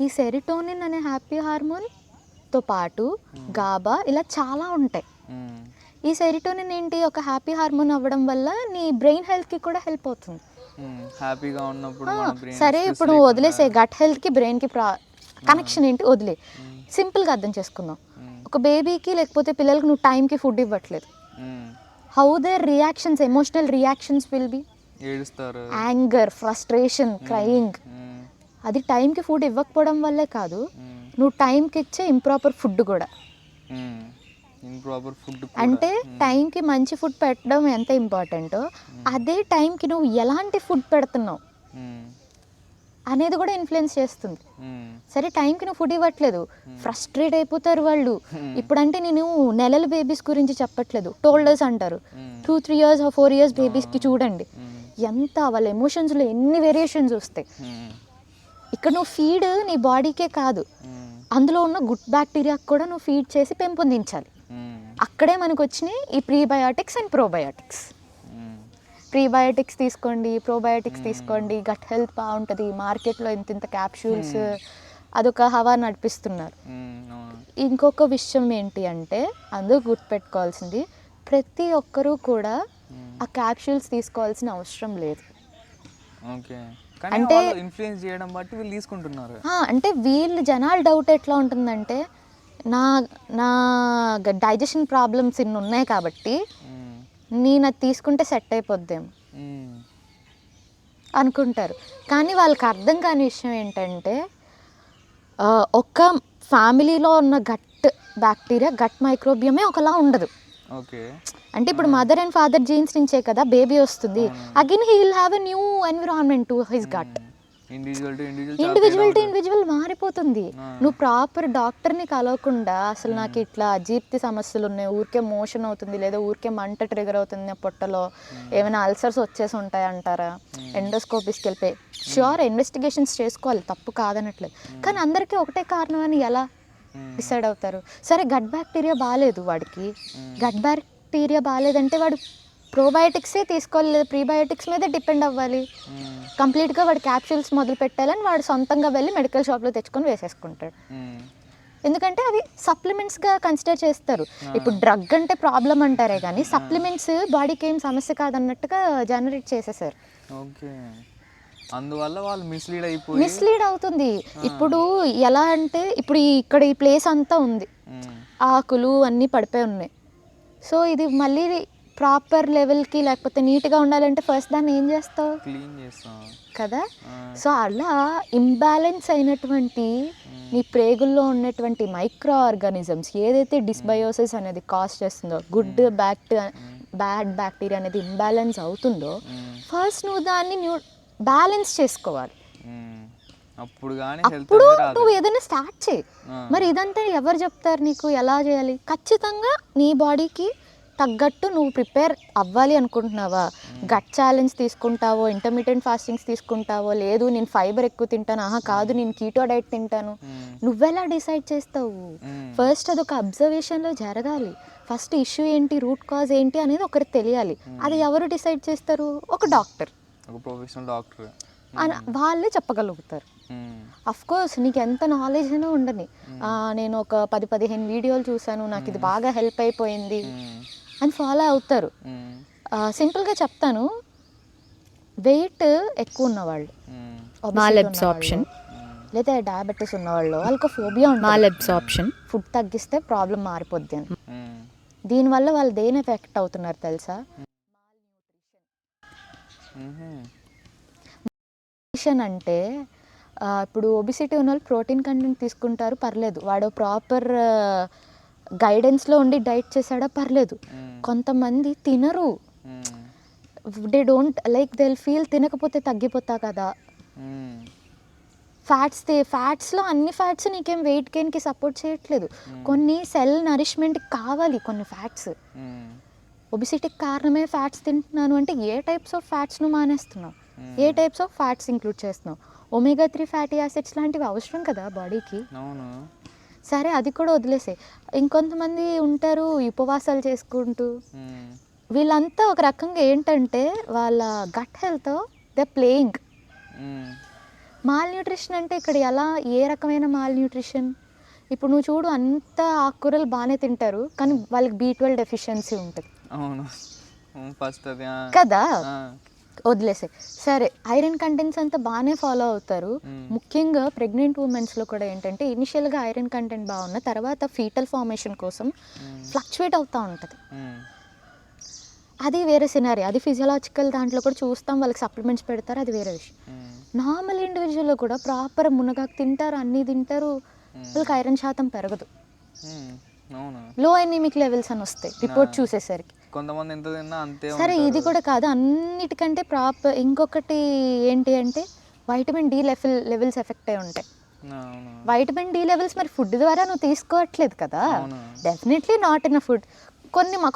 ఈ సెరిటోనిన్ అనే హ్యాపీ హార్మోన్తో పాటు గాబా ఇలా చాలా ఉంటాయి. ఈ సెరిటోనిన్ ఏంటి, ఒక హ్యాపీ హార్మోన్ అవ్వడం వల్ల నీ బ్రెయిన్ హెల్త్కి కూడా హెల్ప్ అవుతుంది. హ్యాపీగా ఉన్నప్పుడు సరే ఇప్పుడు వదిలేసే గట్ హెల్త్కి బ్రెయిన్కి కనెక్షన్ ఏంటి వదిలే, సింపుల్గా అర్థం చేసుకుందాం. ఒక బేబీకి లేకపోతే పిల్లలకి నువ్వు టైంకి ఫుడ్ ఇవ్వట్లేదు, how their reactions, emotional reactions will be, ఏడుస్తారు, యాంగర్, ఫ్రస్ట్రేషన్, క్రయింగ్. అది టైంకి ఫుడ్ ఇవ్వకపోవడం వల్లే కాదు, నువ్వు టైంకి ఇచ్చే ఇంప్రాపర్ ఫుడ్ కూడా. అంటే టైంకి మంచి ఫుడ్ పెట్టడం ఎంత ఇంపార్టెంటో అదే టైంకి నువ్వు ఎలాంటి ఫుడ్ పెడుతున్నావు అనేది కూడా ఇన్ఫ్లుయెన్స్ చేస్తుంది. సరే టైంకి నువ్వు ఫుడ్ ఇవ్వట్లేదు, ఫ్రస్ట్రేట్ అయిపోతారు వాళ్ళు. ఇప్పుడంటే నేను నెలల బేబీస్ గురించి చెప్పట్లేదు, టోల్డర్స్ అంటారు. 2-3 years 4 years బేబీస్కి చూడండి ఎంత వాళ్ళ ఎమోషన్స్లో ఎన్ని వేరియేషన్స్ వస్తాయి. ఇక్కడ నువ్వు ఫీడ్ నీ బాడీకే కాదు, అందులో ఉన్న గుడ్ బ్యాక్టీరియాకి కూడా నువ్వు ఫీడ్ చేసి పెంపొందించాలి. అక్కడే మనకు వచ్చినాయి ఈ ప్రీబయాటిక్స్ అండ్ ప్రోబయాటిక్స్. ప్రీబయాటిక్స్ తీసుకోండి, ప్రోబయాటిక్స్ తీసుకోండి, గట్ హెల్త్ బాగుంటుంది. మార్కెట్లో ఇంత క్యాప్సూల్స్ అదొక హవా నడిపిస్తున్నారు. ఇంకొక విషయం ఏంటి అంటే అందరూ గుర్తుపెట్టుకోవాల్సింది, ప్రతి ఒక్కరూ కూడా ఆ క్యాప్సూల్స్ తీసుకోవాల్సిన అవసరం లేదు. అంటే ఇన్ఫ్లుయెన్స్ చేయడం బట్టి వీళ్ళు తీసుకుంటున్నారు. అంటే వీళ్ళు జనాల డౌట్ ఎట్లా ఉంటుందంటే నా డైజెషన్ ప్రాబ్లమ్స్ ఇన్ని ఉన్నాయి కాబట్టి నేను అది తీసుకుంటే సెట్ అయిపోద్దేమో అనుకుంటారు. కానీ వాళ్ళకి అర్థం కాని విషయం ఏంటంటే ఒక ఫ్యామిలీలో ఉన్న గట్ బ్యాక్టీరియా, గట్ మైక్రోబియమే ఒకలా ఉండదు. అంటే ఇప్పుడు మదర్ అండ్ ఫాదర్ జీన్స్ నుంచే కదా బేబీ వస్తుంది. Again he will have a new environment to his gut. Individual to individual మారిపోతుంది. నువ్వు ప్రాపర్ డాక్టర్ని కలవకుండా అసలు నాకు ఇట్లా అజీర్తి సమస్యలు ఉన్నాయి, ఊరికే మోషన్ అవుతుంది, లేదా ఊరికే మంట ట్రిగర్ అవుతుంది పొట్టలో, ఏమైనా అల్సర్స్ వచ్చేసి ఉంటాయి అంటారా, ఎండోస్కోపీస్కి వెళ్ళిపోయి ష్యూర్ ఇన్వెస్టిగేషన్స్ చేసుకోవాలి, తప్పు కాదనట్లేదు. కానీ అందరికీ ఒకటే కారణం అని ఎలా డిసైడ్ అవుతారు? సరే గట్ బ్యాక్టీరియా బాగాలేదు వాడికి, గట్ బ్యాక్టీరియా బాగాలేదంటే వాడు ప్రోబయోటిక్సే తీసుకోవాలి, లేదా ప్రీబయోటిక్స్ మీద డిపెండ్ అవ్వాలి. కంప్లీట్గా వాడు క్యాప్సూల్స్ మొదలు పెట్టాలని వాడు సొంతంగా వెళ్ళి మెడికల్ షాప్లో తెచ్చుకొని వేసేసుకుంటాడు. ఎందుకంటే అవి సప్లిమెంట్స్గా కన్సిడర్ చేస్తారు. ఇప్పుడు డ్రగ్ అంటే ప్రాబ్లం అంటారే కానీ సప్లిమెంట్స్ బాడీకి ఏం సమస్య కాదన్నట్టుగా జనరేట్ చేసేసారు. అందువల్ల వాళ్ళు మిస్లీడ్ అవుతుంది. ఇప్పుడు ఎలా అంటే ఇప్పుడు ఇక్కడ ఈ ప్లేస్ అంతా ఉంది, ఆకులు అన్నీ పడిపోయి ఉన్నాయి. సో ఇది మళ్ళీ ప్రాపర్ లెవెల్కి లేకపోతే నీట్గా ఉండాలంటే ఫస్ట్ దాన్ని ఏం చేస్తావు, క్లీన్ చేస్తావు కదా. సో అలా ఇంబ్యాలెన్స్ అయినటువంటి నీ ప్రేగుల్లో ఉన్నటువంటి మైక్రో ఆర్గానిజమ్స్ ఏదైతే డిస్బయోసిస్ అనేది కాజ్ చేస్తుందో, గుడ్ బ్యాడ్ బ్యాక్టీరియా అనేది ఇంబ్యాలెన్స్ అవుతుందో, ఫస్ట్ నువ్వు దాన్ని బ్యాలెన్స్ చేసుకోవాలి. అప్పుడు నువ్వు ఏదైనా స్టార్ట్ చేయి. మరి ఇదంతా ఎవరు చెప్తారు నీకు ఎలా చేయాలి? ఖచ్చితంగా నీ బాడీకి తగ్గట్టు నువ్వు ప్రిపేర్ అవ్వాలి అనుకుంటున్నావా? గట్ ఛాలెంజ్ తీసుకుంటావో, ఇంటర్మీడియట్ ఫాస్టింగ్స్ తీసుకుంటావో, లేదు నేను ఫైబర్ ఎక్కువ తింటాను, కాదు నేను కీటో డైట్ తింటాను, నువ్వెలా డిసైడ్ చేస్తావు? ఫస్ట్ అదొక అబ్జర్వేషన్లో జరగాలి. ఫస్ట్ ఇష్యూ ఏంటి, రూట్ కాజ్ ఏంటి అనేది ఒకరికి తెలియాలి. అది ఎవరు డిసైడ్ చేస్తారు? ఒక డాక్టర్, ప్రొఫెషనల్ డాక్టర్ వాళ్ళే చెప్పగలుగుతారు. అఫ్ కోర్స్ నీకు ఎంత నాలెడ్జ్ అయినా ఉండని, నేను ఒక 10-15 వీడియోలు చూసాను, నాకు ఇది బాగా హెల్ప్ అయిపోయింది అని ఫాలో అవుతారు. సింపుల్గా చెప్తాను, వెయిట్ ఎక్కువ ఉన్నవాళ్ళు, మాల్అబ్సార్ప్షన్ లేదా డయాబెటీస్ ఉన్నవాళ్ళు, వాళ్ళకి ఫోబియా ఉంటుంది, మాల్అబ్సార్ప్షన్, ఫుడ్ తగ్గిస్తే ప్రాబ్లం మారిపోద్ది అని. దీనివల్ల వాళ్ళు దేని ఎఫెక్ట్ అవుతున్నారు తెలుసా? అంటే ఇప్పుడు ఒబిసిటీ ఉన్న వాళ్ళు ప్రోటీన్ కంటెంట్ తీసుకుంటారు, పర్లేదు, వాడు ప్రాపర్ గైడెన్స్లో ఉండి డైట్ చేశాడా పర్లేదు. కొంతమంది తినరు, they don't like, they feel తినకపోతే తగ్గిపోతా కదా. ఫ్యాట్స్లో అన్ని ఫ్యాట్స్ నీకేం వెయిట్ గెయిన్కి సపోర్ట్ చేయట్లేదు, కొన్ని సెల్ నరిష్మెంట్కి కావాలి కొన్ని ఫ్యాట్స్. ఒబిసిటీకి కారణమే ఫ్యాట్స్ తింటున్నాను అంటే ఏ టైప్స్ ఆఫ్ ఫ్యాట్స్ను మానేస్తున్నావు? ఏ టైప్స్ ఆఫ్ ఫ్యాట్స్ ఇంక్లూడ్ చేస్తున్నావు? ఒమేగా 3 ఫ్యాటీ యాసిడ్స్ లాంటివి అవసరం కదా బాడీకి. అవును. సరే అది కూడా వదిలేసే. ఇంకొంతమంది ఉంటారు ఉపవాసాలు చేసుకుంటూ, వీళ్ళంతా ఒక రకంగా ఏంటంటే వాళ్ళ gut health they playing. Malnutrition అంటే ఇక్కడ ఎలా, ఏ రకమైన మాల్ న్యూట్రిషన్? ఇప్పుడు నువ్వు చూడు, అంత ఆకుకూరలు బాగానే తింటారు కానీ వాళ్ళకి B12 డెఫిషియన్సీ ఉంటుంది. అవును, ఫస్ట్ అది కదా, వదిలేసే. సరే, ఐరన్ కంటెంట్స్ అంతా బాగానే ఫాలో అవుతారు. ముఖ్యంగా ప్రెగ్నెంట్ ఉమెన్స్లో కూడా ఏంటంటే ఇనిషియల్గా ఐరన్ కంటెంట్ బాగున్న తర్వాత ఫీటల్ ఫార్మేషన్ కోసం ఫ్లక్చువేట్ అవుతూ ఉంటుంది. అది వేరే సినారీ, అది ఫిజియలాజికల్ దాంట్లో కూడా చూస్తాం, వాళ్ళకి సప్లిమెంట్స్ పెడతారు, అది వేరే విషయం. నార్మల్ ఇండివిజువల్లో కూడా ప్రాపర్ మునగాకు తింటారు, అన్నీ తింటారు, వాళ్ళకి ఐరన్ శాతం పెరగదు. లో ఎనీమిక్ లెవెల్స్ అని వస్తాయి రిపోర్ట్ చూసేసరికి. కొంతమంది ఎంత తిన్నా అంతే. సరే, ఇది కూడా కాదు, అన్నిటికంటే ప్రాపర్ ఇంకొకటి ఏంటి అంటే వైటమిన్ డి లెవెల్స్ ఎఫెక్ట్ అయి ఉంటాయి. వైటమిన్ డి లెవెల్స్ మరి ఫుడ్ ద్వారా నువ్వు తీసుకోవట్లేదు కదా, definitely not in a food.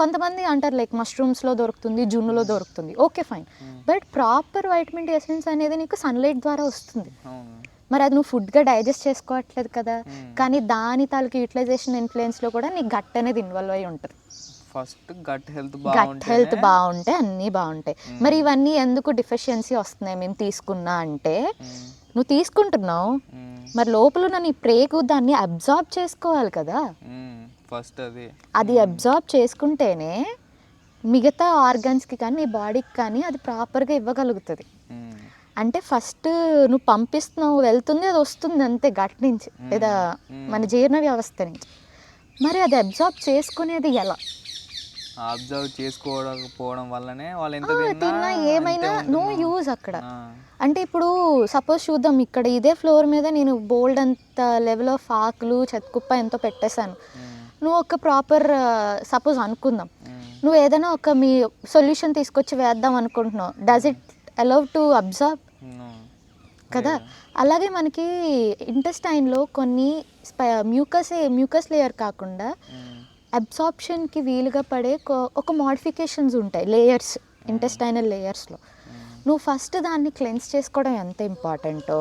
కొంతమంది అంటారు లైక్ మష్రూమ్స్లో దొరుకుతుంది, జున్నులో దొరుకుతుంది, okay fine, but proper vitamin D essence అనేది నీకు సన్లైట్ ద్వారా వస్తుంది. మరి అది నువ్వు ఫుడ్గా డైజెస్ట్ చేసుకోవట్లేదు కదా, కానీ దాని తాలూకు యూటిలైజేషన్ ఇన్ఫ్లుయెన్స్లో కూడా నీ గట్ అనేది ఇన్వాల్వ్ అయి ఉంటుంది. ఫస్ట్ గట్ హెల్త్ బాగుంటే అన్నీ బాగుంటాయి. మరి ఇవన్నీ ఎందుకు డిఫిషియన్సీ వస్తున్నాయి మేము తీసుకున్నా అంటే, నువ్వు తీసుకుంటున్నావు మరి లోపల నీ ప్రేగు దాన్ని అబ్జార్బ్ చేసుకోవాలి కదా. ఫస్ట్ అది అబ్జార్బ్ చేసుకుంటేనే మిగతా ఆర్గాన్స్కి కానీ నీ బాడీకి కానీ అది ప్రాపర్గా ఇవ్వగలుగుతుంది. అంటే ఫస్ట్ నువ్వు పంపిస్తున్నావు, వెళ్తుంది, అది వస్తుంది అంతే గట్ నుంచి లేదా మన జీర్ణ వ్యవస్థ నుంచి. మరి అది అబ్జార్బ్ చేసుకునేది ఎలా? అబ్జర్వ్ చేసుకోవడం వల్లనే వాళ్ళు ఎంత తిన్నా ఏమైనా నో యూజ్ అక్కడ. అంటే ఇప్పుడు సపోజ్ చూద్దాం, ఇక్కడ ఇదే ఫ్లోర్ మీద నేను బోల్డ్ అంత లెవెల్ ఆఫ్ ఆకులు చెత్తకుప్ప ఎంతో పెట్టేశాను. నువ్వు ఒక ప్రాపర్ సపోజ్ అనుకుందాం, నువ్వు ఏదైనా ఒక మీ సొల్యూషన్ తీసుకొచ్చి వేద్దాం అనుకుంటున్నావు, does it allow to observe కదా. అలాగే మనకి ఇంటెస్టైన్లో కొన్ని మ్యూకస్ లేయర్ కాకుండా అబ్సార్ప్షన్కి వీలుగా పడే ఒక మోడిఫికేషన్స్ ఉంటాయి లేయర్స్, ఇంటెస్టైనల్ లేయర్స్లో. నువ్వు ఫస్ట్ దాన్ని క్లెన్స్ చేసుకోవడం ఎంత ఇంపార్టెంటో,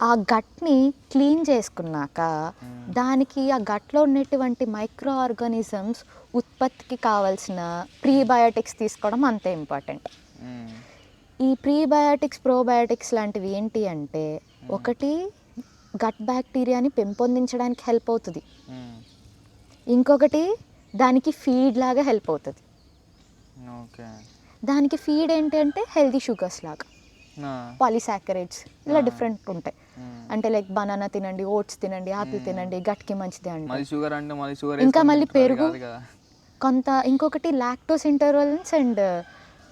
ఆ గట్ని క్లీన్ చేసుకున్నాక దానికి ఆ గట్లో ఉన్నటువంటి మైక్రో ఆర్గానిజమ్స్ ఉత్పత్తికి కావాల్సిన ప్రీబయోటిక్స్ తీసుకోవడం అంతే ఇంపార్టెంట్. ఈ ప్రీబయోటిక్స్ ప్రోబయోటిక్స్ లాంటివి ఏంటి అంటే, ఒకటి గట్ బ్యాక్టీరియాని పెంపొందించడానికి హెల్ప్ అవుతుంది, ఇంకొకటి దానికి ఫీడ్ లాగా హెల్ప్ అవుతుంది. దానికి ఫీడ్ ఏంటి అంటే హెల్దీ షుగర్స్ లాగా, పాలిసాకరైడ్స్ ఇలా డిఫరెంట్ ఉంటాయి. అంటే లైక్ బనానా తినండి, ఓట్స్ తినండి, ఆపిల్ తినండి, గట్కి మంచిది అంటే. ఇంకా మళ్ళీ పెరుగు, ఇంకొకటి lactose intolerance and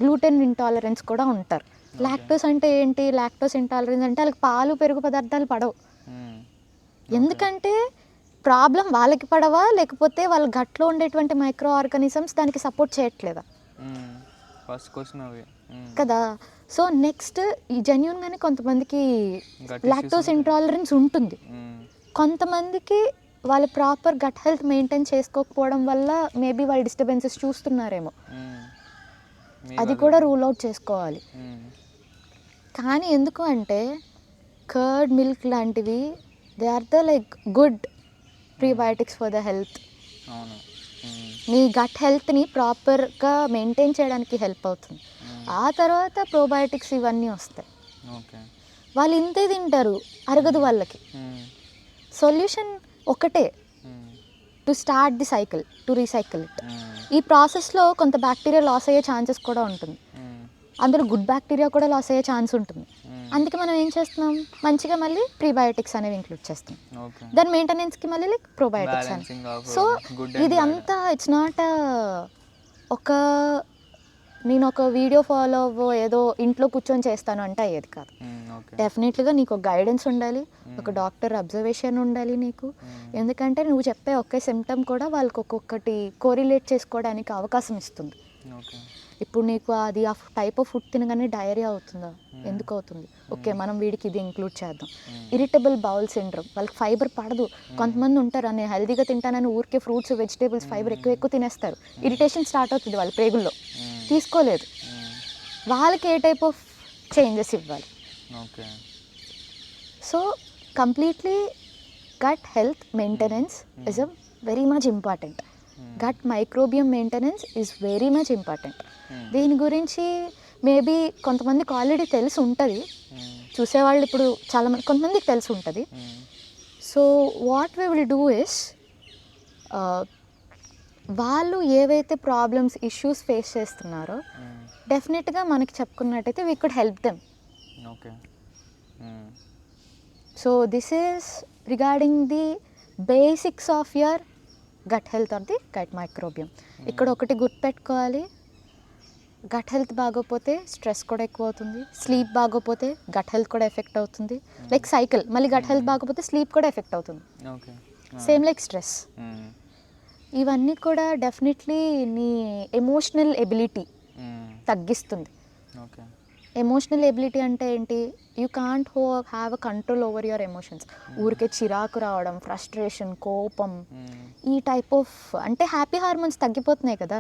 gluten intolerance కూడా ఉంటారు. లాక్టోస్ అంటే ఏంటి? లాక్టోస్ ఇంటాలరెన్స్ అంటే వాళ్ళకి పాలు పెరుగు పదార్థాలు పడవు. ఎందుకంటే ప్రాబ్లం వాళ్ళకి పడవా, లేకపోతే వాళ్ళ గట్లో ఉండేటువంటి మైక్రో ఆర్గానిజమ్స్ దానికి సపోర్ట్ చేయట్లేదా? ఫస్ట్ క్వశ్చన్ అవి కదా. సో నెక్స్ట్ ఈ జెన్యూన్గానే కొంతమందికి లాక్టోస్ ఇంటాలరెన్స్ ఉంటుంది, కొంతమందికి వాళ్ళు ప్రాపర్ గట్ హెల్త్ మెయింటైన్ చేసుకోకపోవడం వల్ల మేబీ వాళ్ళు డిస్టర్బెన్సెస్ చూస్తున్నారేమో, అది కూడా రూల్ అవుట్ చేసుకోవాలి. కానీ ఎందుకు అంటే కర్డ్ మిల్క్ లాంటివి they are the like good prebiotics for the health. నీ గట్ హెల్త్ని ప్రాపర్గా మెయింటైన్ చేయడానికి హెల్ప్ అవుతుంది. ఆ తర్వాత ప్రోబయోటిక్స్ ఇవన్నీ వస్తాయి. వాళ్ళు ఇంతే తింటారు, అరగదు వాళ్ళకి. సొల్యూషన్ ఒకటే, to start the cycle, to recycle it. ఈ ప్రాసెస్లో కొంత బ్యాక్టీరియా లాస్ అయ్యే ఛాన్సెస్ కూడా ఉంటుంది, అందులో గుడ్ బ్యాక్టీరియా కూడా లాస్ అయ్యే ఛాన్స్ ఉంటుంది. అందుకే మనం ఏం చేస్తున్నాం, మంచిగా మళ్ళీ ప్రీబయోటిక్స్ అనేవి ఇంక్లూడ్ చేస్తాం, దాని మెయింటెనెన్స్కి మళ్ళీ లైక్ ప్రోబయోటిక్స్ అని. సో ఇది అంతా ఇట్స్ నాట్ నేను ఒక వీడియో ఫాలో అవ్వో ఏదో ఇంట్లో కూర్చొని చేస్తాను అంటే అయ్యేది కాదు. డెఫినెట్లీగా నీకు ఒక గైడెన్స్ ఉండాలి, ఒక డాక్టర్ అబ్జర్వేషన్ ఉండాలి నీకు. ఎందుకంటే నువ్వు చెప్పే ఒకే సిమ్టమ్ కూడా వాళ్ళకి ఒక్కొక్కటి కోరిలేట్ చేసుకోవడానికి అవకాశం ఇస్తుంది. ఇప్పుడు నీకు అది ఆ టైప్ ఆఫ్ ఫుడ్ తినగానే డయేరియా అవుతుందా? ఎందుకు అవుతుంది? ఓకే, మనం వీడికి ఇది ఇంక్లూడ్ చేద్దాం. ఇరిటబుల్ బౌల్ సిండ్రోమ్, వాళ్ళకి ఫైబర్ పడదు. కొంతమంది ఉంటారు, నేను హెల్దీగా తింటానని ఊరికే ఫ్రూట్స్ వెజిటేబుల్స్ ఫైబర్ ఎక్కువ తినేస్తారు, ఇరిటేషన్ స్టార్ట్ అవుతుంది వాళ్ళ ప్రేగుల్లో, తీసుకోలేదు. వాళ్ళకి ఏ టైప్ ఆఫ్ చేంజెస్ ఇవ్వాలి. Okay. So completely gut health maintenance is a very much important. Gut microbiome maintenance is very much important. దీని గురించి మేబీ కొంతమందికి ఆల్రెడీ తెలిసి ఉంటుంది, చూసేవాళ్ళు ఇప్పుడు చాలామంది కొంతమందికి తెలిసి ఉంటుంది. So what we will do is వాళ్ళు ఏవైతే ప్రాబ్లమ్స్ ఇష్యూస్ ఫేస్ చేస్తున్నారో డెఫినెట్గా మనకి చెప్పుకున్నట్టయితే we could help them. Okay. So this is regarding the basics of your gut health or the gut microbiome. ఇక్కడ ఒకటి గుర్తుపెట్టుకోవాలి, గట్ హెల్త్ బాగోపోతే స్ట్రెస్ కూడా ఎక్కువ అవుతుంది, స్లీప్ బాగోపోతే గట్ హెల్త్ కూడా ఎఫెక్ట్ అవుతుంది. లైక్ సైకిల్, మళ్ళీ గట్ హెల్త్ బాగోపోతే స్లీప్ కూడా ఎఫెక్ట్ అవుతుంది. Same like stress. ఇవన్నీ కూడా డెఫినెట్లీ నీ ఎమోషనల్ ఎబిలిటీ తగ్గిస్తుంది. ఎమోషనల్ ఎబిలిటీ అంటే ఏంటి? You can't have a control over your emotions. ఊరికే చిరాకు రావడం, ఫ్రస్ట్రేషన్, కోపం, ఈ టైప్ ఆఫ్ అంటే హ్యాపీ హార్మోన్స్ తగ్గిపోతున్నాయి కదా.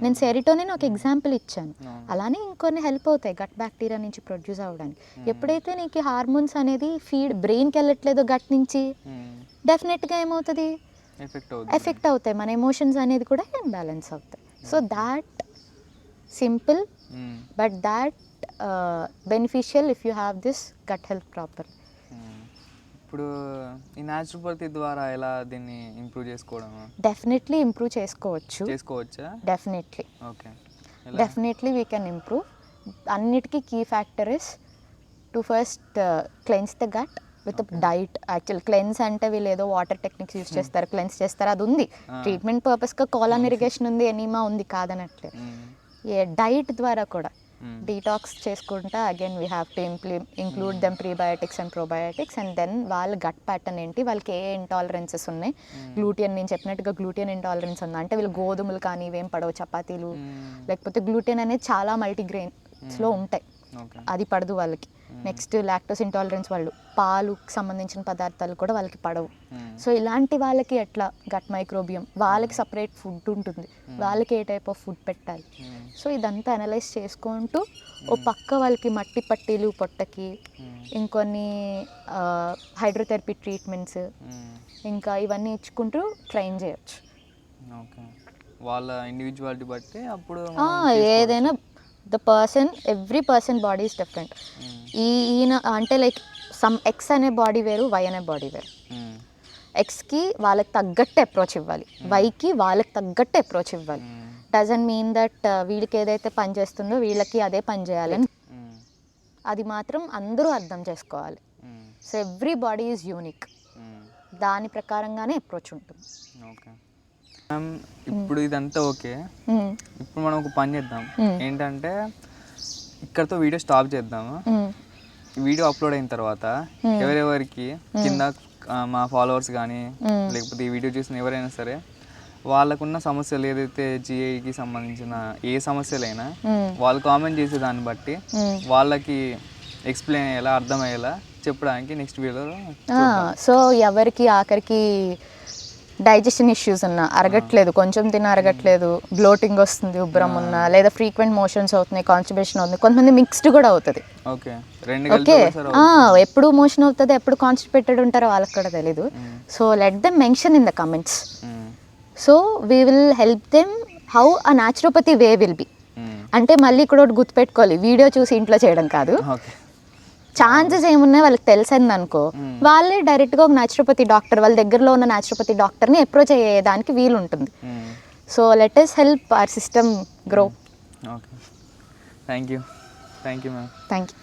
నేను సెరిటోనిన్ ఒక ఎగ్జాంపుల్ ఇచ్చాను, అలానే ఇంకొన్ని హెల్ప్ అవుతాయి గట్ బ్యాక్టీరియా నుంచి ప్రొడ్యూస్ అవ్వడానికి. ఎప్పుడైతే నీకు హార్మోన్స్ అనేది బ్రెయిన్కి వెళ్ళట్లేదో గట్ నుంచి, డెఫినెట్గా ఏమవుతుంది? ఎఫెక్ట్ అవుతాయి. మన ఎమోషన్స్ అనేది కూడా ఇంబ్యాలెన్స్ అవుతాయి. So that simple but that beneficial if you have this gut health proper. ఇప్పుడు ఈ న్యాచురోపతి ద్వారా ఎలా దీన్ని ఇంప్రూవ్ చేసుకోవడం? డెఫినెట్లీ ఇంప్రూవ్ చేసుకోవచ్చా? Definitely. Okay. Definitely we can improve. అన్నిటికీ key factor is to first cleanse the gut with diet. Actual cleanse అంటే వీళ్ళు ఏదో వాటర్ టెక్నిక్స్ యూస్ చేస్తారు, క్లెన్స్ చేస్తారు, అది ఉంది. ట్రీట్మెంట్ పర్పస్గా కోలాన్ ఇరిగేషన్ ఉంది, ఎనీమా ఉంది, కాదనట్లే. డైట్ ద్వారా కూడా డీటాక్స్ చేసుకుంటా again we have to include them prebiotics and probiotics. And then వాళ్ళ గట్ ప్యాటర్న్ ఏంటి, వాళ్ళకి ఏ ఇంటాలరెన్సెస్ ఉన్నాయి. గ్లూటెన్, నేను చెప్పినట్టుగా గ్లూటెన్ ఇంటాలరెన్స్ ఉందా అంటే వీళ్ళు గోధుమలు కానీ ఇవేం పడవు, చపాతీలు, లేకపోతే గ్లూటెన్ అనేది చాలా మల్టీగ్రెయిన్స్లో ఉంటాయి, అది పడదు వాళ్ళకి. నెక్స్ట్ లాక్టోస్ ఇంటాలరెన్స్, వాళ్ళు పాలుకి సంబంధించిన పదార్థాలు కూడా వాళ్ళకి పడవు. సో ఇలాంటి వాళ్ళకి ఎట్లా గట్ మైక్రోబియం, వాళ్ళకి సపరేట్ ఫుడ్ ఉంటుంది, వాళ్ళకి ఏ టైప్ ఆఫ్ ఫుడ్ పెట్టాలి. సో ఇదంతా అనలైజ్ చేసుకుంటూ ఓ పక్క వాళ్ళకి మట్టి పట్టీలు పొట్టకి, ఇంకొన్ని హైడ్రోథెరపీ ట్రీట్మెంట్స్, ఇంకా ఇవన్నీ ఇచ్చుకుంటూ ట్రైన్ చేయొచ్చు. వాళ్ళ ఇండివిజువాలిటీ బట్టి అప్పుడు ఏదైనా every person body is different. ఈయన అంటే లైక్ సమ్ ఎక్స్ అనే బాడీ వేరు, వై అనే బాడీ వేరు. ఎక్స్కి వాళ్ళకి తగ్గట్టు అప్రోచ్ ఇవ్వాలి, వైకి వాళ్ళకి తగ్గట్టు అప్రోచ్ ఇవ్వాలి. డజంట్ మీన్ దట్ వీళ్ళకి ఏదైతే పని చేస్తుందో వీళ్ళకి అదే పని చేయాలని, అది మాత్రం అందరూ అర్థం చేసుకోవాలి. So every body is unique, దాని ప్రకారంగానే అప్రోచ్ ఉంటుంది. ఇప్పుడు ఇదంతా ఓకే, ఇప్పుడు మనం ఒక పని చేద్దాం. ఏంటంటే ఇక్కడతో వీడియో స్టాప్ చేద్దాము. వీడియో అప్లోడ్ అయిన తర్వాత ఎవరెవరికి కింద మా ఫాలోవర్స్ కానీ లేకపోతే ఈ వీడియో చూసిన ఎవరైనా సరే వాళ్ళకున్న సమస్యలు ఏదైతే జిఐకి సంబంధించిన ఏ సమస్యలైనా వాళ్ళు కామెంట్ చేసే దాన్ని బట్టి వాళ్ళకి ఎక్స్ప్లెయిన్ అయ్యేలా, అర్థమయ్యేలా చెప్పడానికి నెక్స్ట్ వీడియోలో. సో ఎవరికి ఆఖరికి డైజెషన్ ఇష్యూస్ ఉన్నా, అరగట్లేదు, కొంచెం తిన్న అరగట్లేదు, బ్లోటింగ్ వస్తుంది, ఉబ్బరం ఉన్నా, లేదా ఫ్రీక్వెంట్ మోషన్స్ అవుతున్నాయి, కాన్స్టిపేషన్ అవుతుంది, కొంతమంది మిక్స్డ్ కూడా అవుతుంది. ఓకే, ఎప్పుడు మోషన్ అవుతుంది, ఎప్పుడు కాన్స్టిపేటెడ్ ఉంటారో వాళ్ళకి కూడా తెలీదు. So let them mention in the comments. So we will help them how a naturopathy way will be. అంటే మళ్ళీ ఇక్కడ ఒకటి గుర్తుపెట్టుకోవాలి, వీడియో చూసి ఇంట్లో చేయడం కాదు. ఛాన్సెస్ ఏమున్నాయి వాళ్ళకి తెలిసింది అనుకో, వాళ్ళే డైరెక్ట్గా ఒక న్యాచురోపతి డాక్టర్, వాళ్ళ దగ్గరలో ఉన్న న్యాచురోపతి డాక్టర్ని అప్రోచ్ అయ్యేదానికి వీలు ఉంటుంది. So let us help our system grow. Thank you ma'am. Thank you.